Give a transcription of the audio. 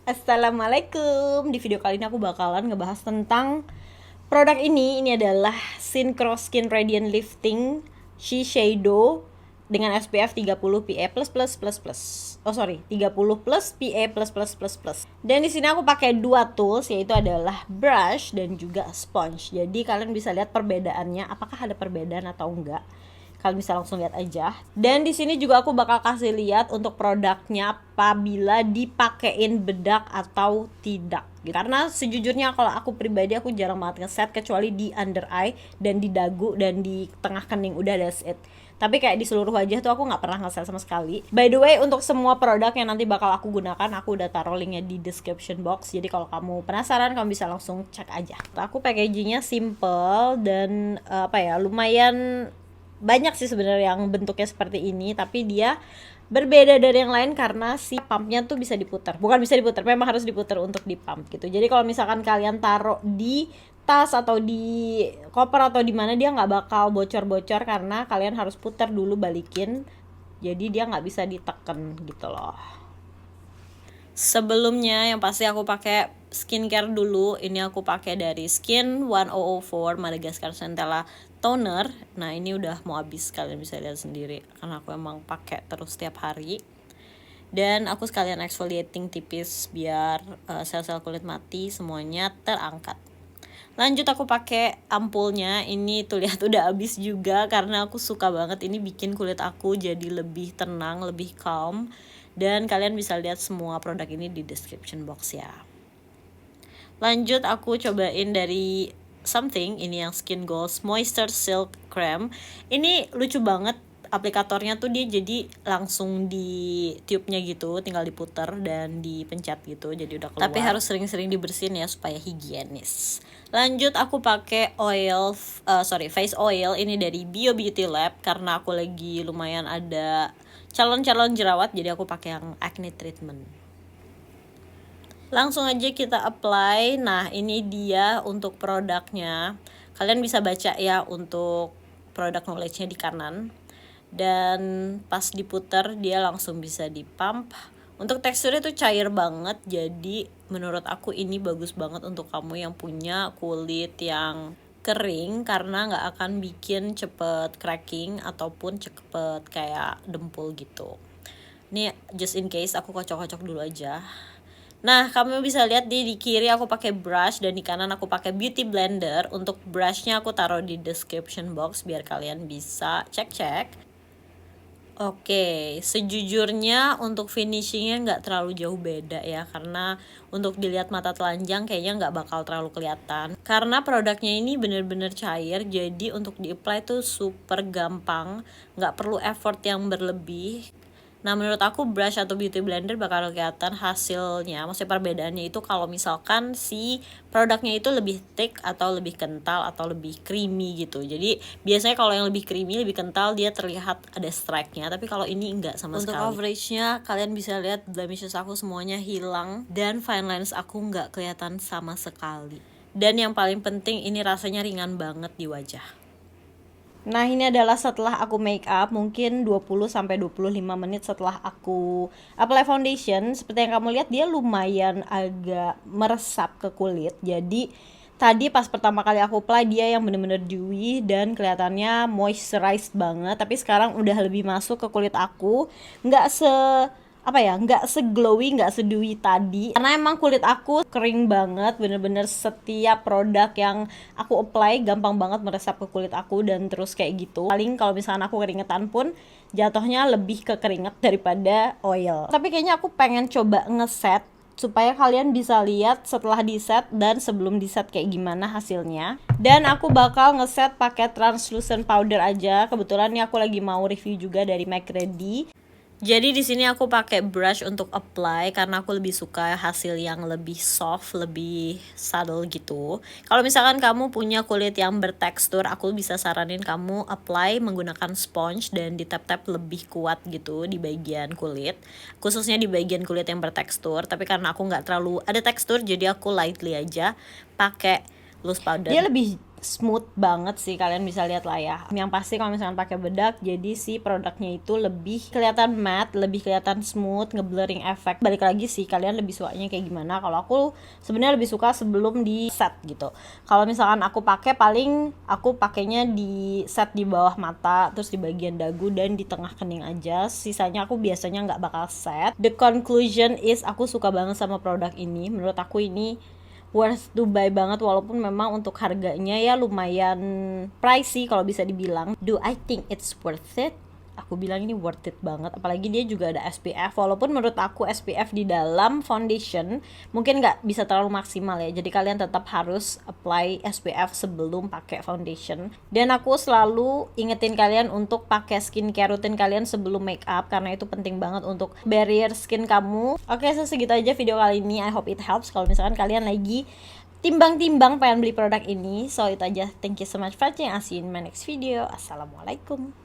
Assalamualaikum. Di video kali ini aku bakalan ngebahas tentang produk ini. Ini adalah Synchro Skin Radiant Lifting Shiseido dengan SPF 30 PA++++. Oh sorry, 30 plus PA++++. Dan di sini aku pakai dua tools, yaitu adalah brush dan juga sponge. Jadi kalian bisa lihat perbedaannya, apakah ada perbedaan atau enggak. Kalian bisa langsung lihat aja. Dan di sini juga aku bakal kasih lihat untuk produknya apabila dipakein bedak atau tidak. Karena sejujurnya kalau aku pribadi aku jarang banget ngeset kecuali di under eye dan di dagu dan di tengah kening, udah that's it. Tapi kayak di seluruh wajah tuh aku nggak pernah ngeset sama sekali. By the way, untuk semua produk yang nanti bakal aku gunakan, aku udah taruh linknya di description box. Jadi kalau kamu penasaran, kamu bisa langsung cek aja. Aku packagingnya simple dan lumayan banyak sih sebenarnya yang bentuknya seperti ini, tapi dia berbeda dari yang lain karena si pumpnya tuh bisa diputar. Bukan bisa diputar, memang harus diputar untuk di pump gitu. Jadi kalau misalkan kalian taruh di tas atau di koper atau di mana, dia nggak bakal bocor-bocor karena kalian harus putar dulu, balikin. Jadi dia nggak bisa diteken gitu loh. Sebelumnya yang pasti aku pakai skincare dulu. Ini aku pakai dari Skin 1004 Madagascar Centella Toner. Nah ini udah mau habis, kalian bisa lihat sendiri karena aku emang pakai terus setiap hari. Dan aku sekalian exfoliating tipis biar sel-sel kulit mati semuanya terangkat. Lanjut aku pakai ampulnya. Ini tuh lihat udah habis juga karena aku suka banget, ini bikin kulit aku jadi lebih tenang, lebih calm. Dan kalian bisa lihat semua produk ini di description box ya. Lanjut aku cobain dari Something, ini yang Skin Goals Moisture Silk Cream. Ini lucu banget, aplikatornya tuh dia jadi langsung di tube-nya gitu, tinggal diputer dan dipencet gitu, jadi udah keluar. Tapi harus sering-sering dibersihin ya supaya higienis. Lanjut aku pakai face oil ini dari Bio Beauty Lab karena aku lagi lumayan ada calon-calon jerawat, jadi aku pakai yang acne treatment. Langsung aja kita apply. Nah ini dia untuk produknya. Kalian bisa baca ya untuk produk knowledge-nya di kanan. Dan pas diputer dia langsung bisa dipump. Untuk teksturnya tuh cair banget, jadi menurut aku ini bagus banget untuk kamu yang punya kulit yang kering karena nggak akan bikin cepet cracking ataupun cepet kayak dempul gitu. Ini just in case aku kocok-kocok dulu aja. Nah, kamu bisa lihat di kiri aku pakai brush dan di kanan aku pakai beauty blender. Untuk brushnya aku taruh di description box biar kalian bisa cek-cek. Oke, sejujurnya untuk finishingnya nggak terlalu jauh beda ya, karena untuk dilihat mata telanjang kayaknya nggak bakal terlalu kelihatan. Karena produknya ini bener-bener cair, jadi untuk di-apply tuh super gampang, nggak perlu effort yang berlebih. Nah menurut aku brush atau beauty blender bakal kelihatan hasilnya, maksudnya perbedaannya itu kalau misalkan si produknya itu lebih thick atau lebih kental atau lebih creamy gitu. Jadi biasanya kalau yang lebih creamy, lebih kental, dia terlihat ada strike-nya, tapi kalau ini enggak sama sekali. Untuk coveragenya kalian bisa lihat blemishes aku semuanya hilang dan fine lines aku nggak kelihatan sama sekali. Dan yang paling penting ini rasanya ringan banget di wajah. Nah ini adalah setelah aku make up, mungkin 20-25 menit setelah aku apply foundation. Seperti yang kamu lihat dia lumayan agak meresap ke kulit. Jadi tadi pas pertama kali aku apply dia yang bener-bener dewy dan kelihatannya moisturized banget. Tapi sekarang udah lebih masuk ke kulit aku, nggak nggak se-glowy, nggak se-dewy tadi karena emang kulit aku kering banget, bener-bener setiap produk yang aku apply gampang banget meresap ke kulit aku dan terus kayak gitu. Paling kalau misalkan aku keringetan pun jatuhnya lebih ke keringet daripada oil. Tapi kayaknya aku pengen coba ngeset supaya kalian bisa lihat setelah di set dan sebelum di set kayak gimana hasilnya. Dan aku bakal ngeset pakai translucent powder aja. Kebetulan nih aku lagi mau review juga dari MAC Ready. Jadi di sini aku pakai brush untuk apply karena aku lebih suka hasil yang lebih soft, lebih subtle gitu. Kalau misalkan kamu punya kulit yang bertekstur, aku bisa saranin kamu apply menggunakan sponge dan di tap-tap lebih kuat gitu di bagian kulit, khususnya di bagian kulit yang bertekstur. Tapi karena aku nggak terlalu ada tekstur, jadi aku lightly aja pakai loose powder. Dia lebih smooth banget sih, kalian bisa lihat lah ya. Yang pasti kalau misalkan pakai bedak, jadi si produknya itu lebih kelihatan matte, lebih kelihatan smooth, ngeblurring efek. Balik lagi sih, kalian lebih sukanya kayak gimana. Kalau aku sebenarnya lebih suka sebelum di set gitu. Kalau misalkan aku pakai, paling aku pakainya di set di bawah mata, terus di bagian dagu dan di tengah kening aja. Sisanya aku biasanya nggak bakal set. The conclusion is aku suka banget sama produk ini. Menurut aku ini worth to buy banget, walaupun memang untuk harganya ya lumayan pricey kalau bisa dibilang. Do I think it's worth it? Aku bilang ini worth it banget, apalagi dia juga ada SPF. Walaupun menurut aku SPF di dalam foundation mungkin nggak bisa terlalu maksimal ya, jadi kalian tetap harus apply SPF sebelum pakai foundation. Dan aku selalu ingetin kalian untuk pakai skincare rutin kalian sebelum make up, karena itu penting banget untuk barrier skin kamu. Oke, segitu aja video kali ini. I hope it helps kalau misalkan kalian lagi timbang-timbang pengen beli produk ini. So itu aja, thank you so much for watching. I'll see you in my next video. Assalamualaikum.